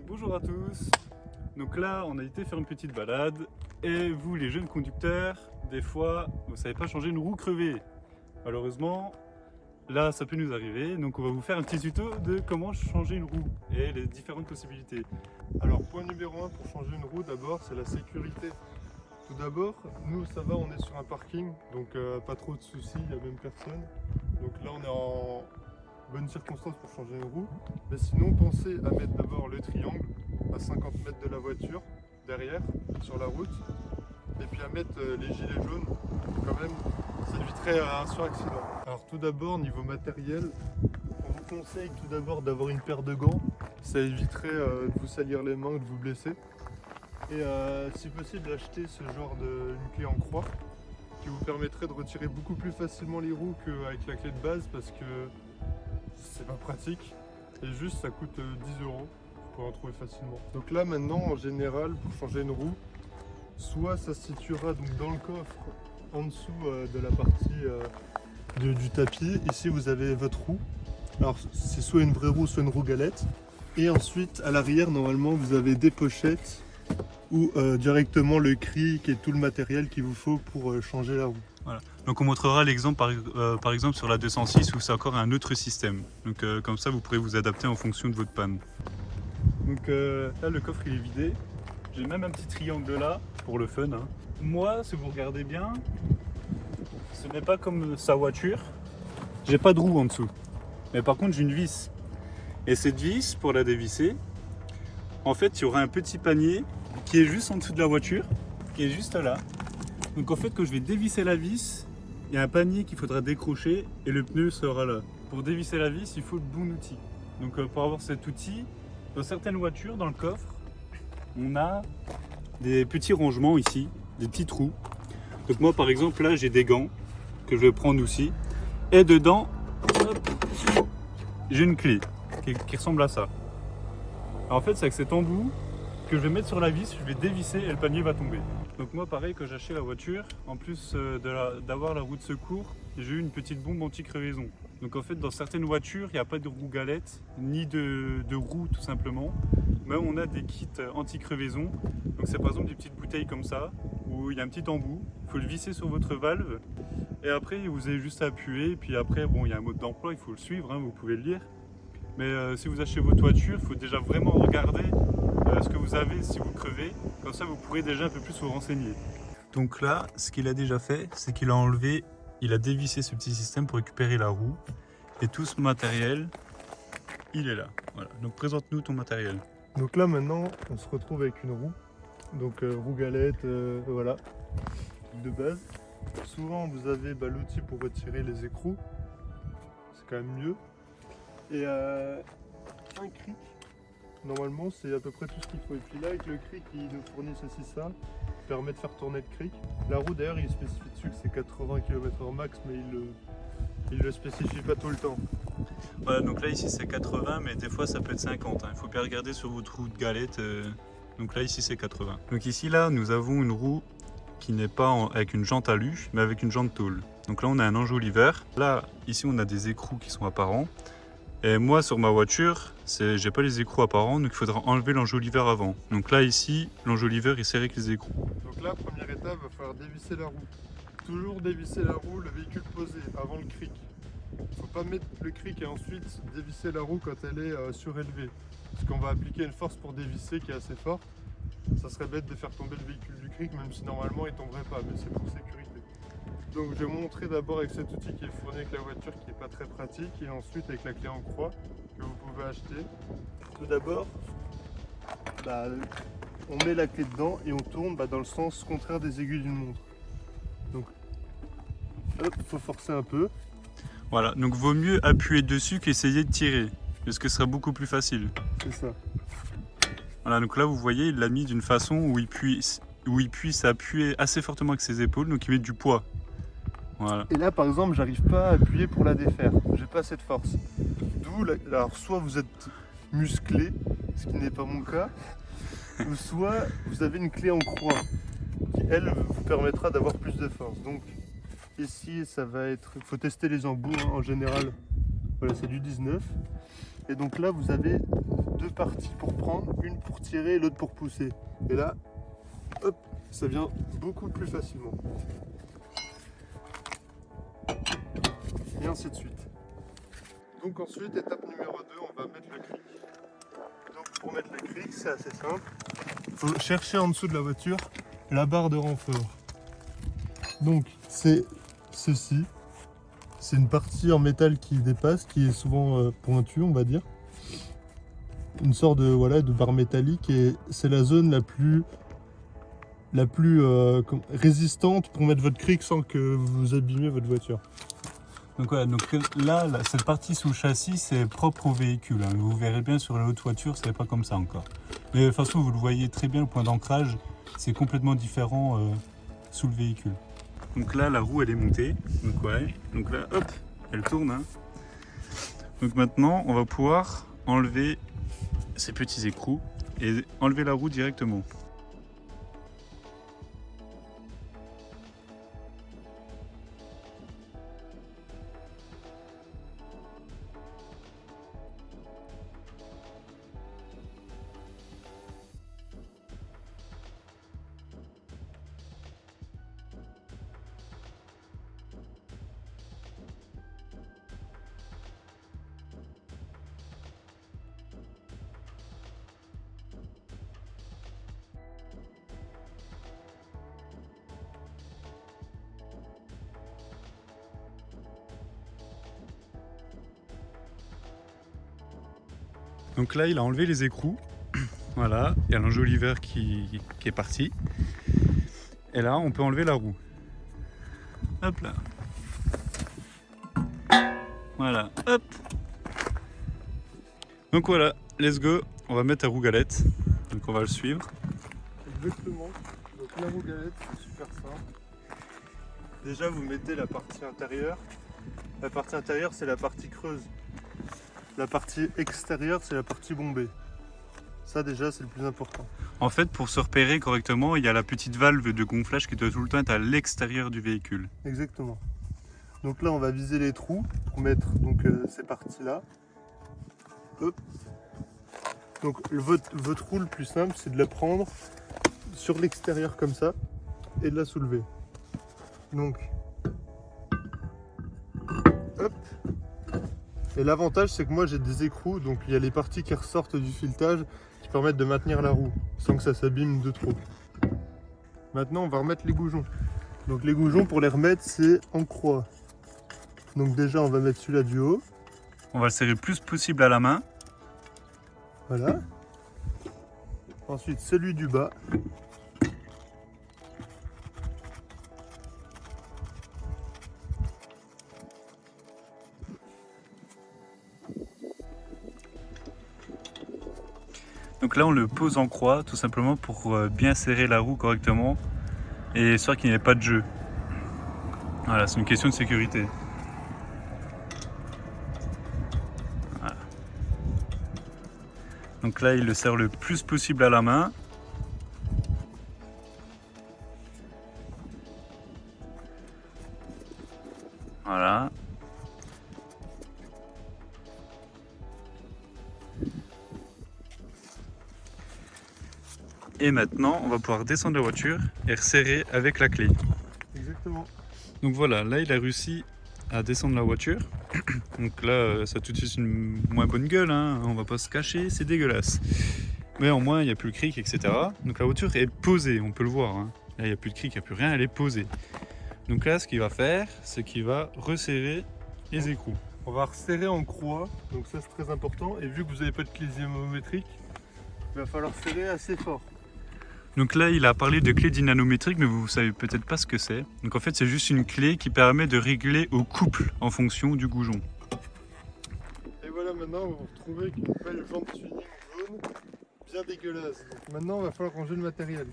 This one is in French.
bonjour à tous. Donc là, on a été faire une petite balade. Et vous, les jeunes conducteurs, des fois, vous savez pas changer une roue crevée. Malheureusement, là, ça peut nous arriver. Donc on va vous faire un petit tuto de comment changer une roue et les différentes possibilités. Alors, point numéro 1 pour changer une roue, d'abord, c'est la sécurité. Tout d'abord, nous, ça va, on est sur un parking, donc pas trop de soucis, il n'y a même personne. Donc là, on est en bonne circonstance pour changer une roue. Mais sinon, pensez à mettre d'abord le triangle à 50 mètres de la voiture, derrière, sur la route. Et puis à mettre les gilets jaunes, quand même, ça éviterait un suraccident. Alors tout d'abord, niveau matériel, on vous conseille tout d'abord d'avoir une paire de gants. Ça éviterait de vous salir les mains ou de vous blesser. Et si possible, acheter ce genre une clé en croix qui vous permettrait de retirer beaucoup plus facilement les roues qu'avec la clé de base parce que c'est pas pratique. Et juste, ça coûte 10 €. Vous pouvez en trouver facilement. Donc là, maintenant, en général, pour changer une roue, soit ça se situera donc dans le coffre en dessous de la partie du tapis. Ici, vous avez votre roue. Alors, c'est soit une vraie roue, soit une roue galette. Et ensuite, à l'arrière, normalement, vous avez des pochettes ou directement le cric et tout le matériel qu'il vous faut pour changer la roue. Voilà. Donc on montrera l'exemple par exemple sur la 206 où c'est encore un autre système. Donc comme ça, vous pourrez vous adapter en fonction de votre panne. Donc là, le coffre il est vidé. J'ai même un petit triangle là pour le fun. Hein. Moi, si vous regardez bien, ce n'est pas comme sa voiture. J'ai pas de roue en dessous. Mais par contre, j'ai une vis. Et cette vis, pour la dévisser, en fait, il y aura un petit panier qui est juste en dessous de la voiture, qui est juste là. Donc en fait, quand je vais dévisser la vis, il y a un panier qu'il faudra décrocher et le pneu sera là. Pour dévisser la vis, il faut le bon outil. Donc pour avoir cet outil, dans certaines voitures, dans le coffre, on a des petits rangements ici, des petits trous. Donc moi par exemple là j'ai des gants que je vais prendre aussi. Et dedans, j'ai une clé qui ressemble à ça. Alors, en fait c'est avec cet embout que je vais mettre sur la vis, je vais dévisser et le panier va tomber. Donc moi pareil, quand j'ai acheté la voiture, en plus d'avoir la roue de secours, j'ai eu une petite bombe anti-crevaison. Donc en fait dans certaines voitures, il n'y a pas de roue galette, ni de roue tout simplement, mais on a des kits anti-crevaison. Donc c'est par exemple des petites bouteilles comme ça, où il y a un petit embout, il faut le visser sur votre valve, et après vous avez juste à appuyer, et puis après bon il y a un mode d'emploi, il faut le suivre, hein, vous pouvez le lire. Mais si vous achetez votre voiture, il faut déjà vraiment regarder ce que vous avez si vous crevez, comme ça vous pourrez déjà un peu plus vous renseigner. Donc là, ce qu'il a déjà fait, c'est qu'il a enlevé, il a dévissé ce petit système pour récupérer la roue, et tout ce matériel, il est là. Voilà. Donc présente-nous ton matériel. Donc là maintenant, on se retrouve avec une roue. Donc roue galette, voilà, de base. Souvent vous avez l'outil pour retirer les écrous, c'est quand même mieux. Et un cric, normalement c'est à peu près tout ce qu'il faut. Et puis là avec le cric, ils nous fournissent aussi ça, qui permet de faire tourner le cric. La roue d'ailleurs il spécifie dessus que c'est 80 km/h max, mais il le spécifie pas tout le temps. Voilà, donc là ici c'est 80, mais des fois ça peut être 50. Hein. Il faut bien regarder sur votre roue de galette. Donc là ici c'est 80. Donc ici là nous avons une roue qui n'est pas avec une jante alu, mais avec une jante tôle. Donc là on a un enjoliveur. Là ici on a des écrous qui sont apparents. Et moi sur ma voiture, j'ai pas les écrous apparents, donc il faudra enlever l'enjoliveur avant. Donc là ici, l'enjoliveur est serré avec les écrous. Donc là, première étape, il va falloir dévisser la roue. Toujours dévisser la roue, le véhicule posé, avant le cric. Il ne faut pas mettre le cric et ensuite dévisser la roue quand elle est surélevée. Parce qu'on va appliquer une force pour dévisser qui est assez forte. Ça serait bête de faire tomber le véhicule du cric, même si normalement il ne tomberait pas, mais c'est pour sécurité. Donc je vais montrer d'abord avec cet outil qui est fourni avec la voiture, qui n'est pas très pratique, et ensuite avec la clé en croix que vous pouvez acheter. Tout d'abord, on met la clé dedans et on tourne dans le sens contraire des aiguilles d'une montre. Donc, hop, il faut forcer un peu. Voilà, donc vaut mieux appuyer dessus qu'essayer de tirer, parce que ce sera beaucoup plus facile. C'est ça. Voilà, donc là vous voyez, il l'a mis d'une façon où il puisse appuyer assez fortement avec ses épaules, donc il met du poids. Voilà. Et là par exemple, j'arrive pas à appuyer pour la défaire, j'ai pas cette force. D'où, alors soit vous êtes musclé, ce qui n'est pas mon cas, ou soit vous avez une clé en croix qui elle vous permettra d'avoir plus de force. Donc ici ça va être, il faut tester les embouts hein, en général, voilà c'est du 19. Et donc là, vous avez deux parties pour prendre, une pour tirer et l'autre pour pousser. Et là, hop, ça vient beaucoup plus facilement. Et ainsi de suite. Donc ensuite, étape numéro 2, on va mettre le cric. Donc pour mettre le cric, c'est assez simple. Il faut chercher en dessous de la voiture la barre de renfort. Donc c'est ceci. C'est une partie en métal qui dépasse, qui est souvent pointue, on va dire. Une sorte de, voilà, de barre métallique, et c'est la zone la plus résistante pour mettre votre cric sans que vous abîmez votre voiture. Donc voilà, donc là, cette partie sous le châssis, c'est propre au véhicule. Hein. Vous verrez bien sur la haute voiture, c'est pas comme ça encore. Mais de toute façon, vous le voyez très bien, le point d'ancrage, c'est complètement différent sous le véhicule. Donc là, la roue, elle est montée. Donc ouais, donc là, hop, elle tourne. Hein. Donc maintenant, on va pouvoir enlever ces petits écrous et enlever la roue directement. Donc là, il a enlevé les écrous. Voilà, il y a l'enjoliveur qui est parti. Et là, on peut enlever la roue. Hop là. Voilà, hop. Donc voilà, let's go. On va mettre la roue galette. Donc on va le suivre. Exactement. Donc la roue galette, c'est super simple. Déjà, vous mettez la partie intérieure. La partie intérieure, c'est la partie creuse. La partie extérieure, c'est la partie bombée. Ça déjà, c'est le plus important. En fait, pour se repérer correctement, il y a la petite valve de gonflage qui doit tout le temps être à l'extérieur du véhicule. Exactement. Donc là, on va viser les trous pour mettre donc, ces parties-là. Hop. Donc votre roue, le plus simple, c'est de la prendre sur l'extérieur comme ça et de la soulever. Donc, hop. Et l'avantage, c'est que moi j'ai des écrous, donc il y a les parties qui ressortent du filetage qui permettent de maintenir la roue sans que ça s'abîme de trop. Maintenant, on va remettre les goujons. Donc les goujons, pour les remettre, c'est en croix. Donc déjà, on va mettre celui-là du haut. On va le serrer le plus possible à la main. Voilà. Ensuite, celui du bas. Donc là, on le pose en croix, tout simplement pour bien serrer la roue correctement et histoire qu'il n'y ait pas de jeu. Voilà, c'est une question de sécurité. Voilà. Donc là, il le serre le plus possible à la main. Voilà. Et maintenant, on va pouvoir descendre la voiture et resserrer avec la clé. Exactement. Donc voilà, là il a réussi à descendre la voiture. Donc là, ça a tout de suite une moins bonne gueule, hein. On va pas se cacher, c'est dégueulasse. Mais au moins, il n'y a plus le cric, etc. Donc la voiture est posée, on peut le voir. Hein. Là, il n'y a plus de cric, il n'y a plus rien, elle est posée. Donc là, ce qu'il va faire, c'est qu'il va resserrer les écrous. On va resserrer en croix, donc ça c'est très important. Et vu que vous n'avez pas de clé dynamométrique, il va falloir serrer assez fort. Donc là, il a parlé de clé dynamométrique, mais vous savez peut-être pas ce que c'est. Donc en fait, c'est juste une clé qui permet de régler au couple en fonction du goujon. Et voilà, maintenant on va vous retrouver avec une belle jante tuning jaune, bien dégueulasse. Donc maintenant, il va falloir ranger le matériel.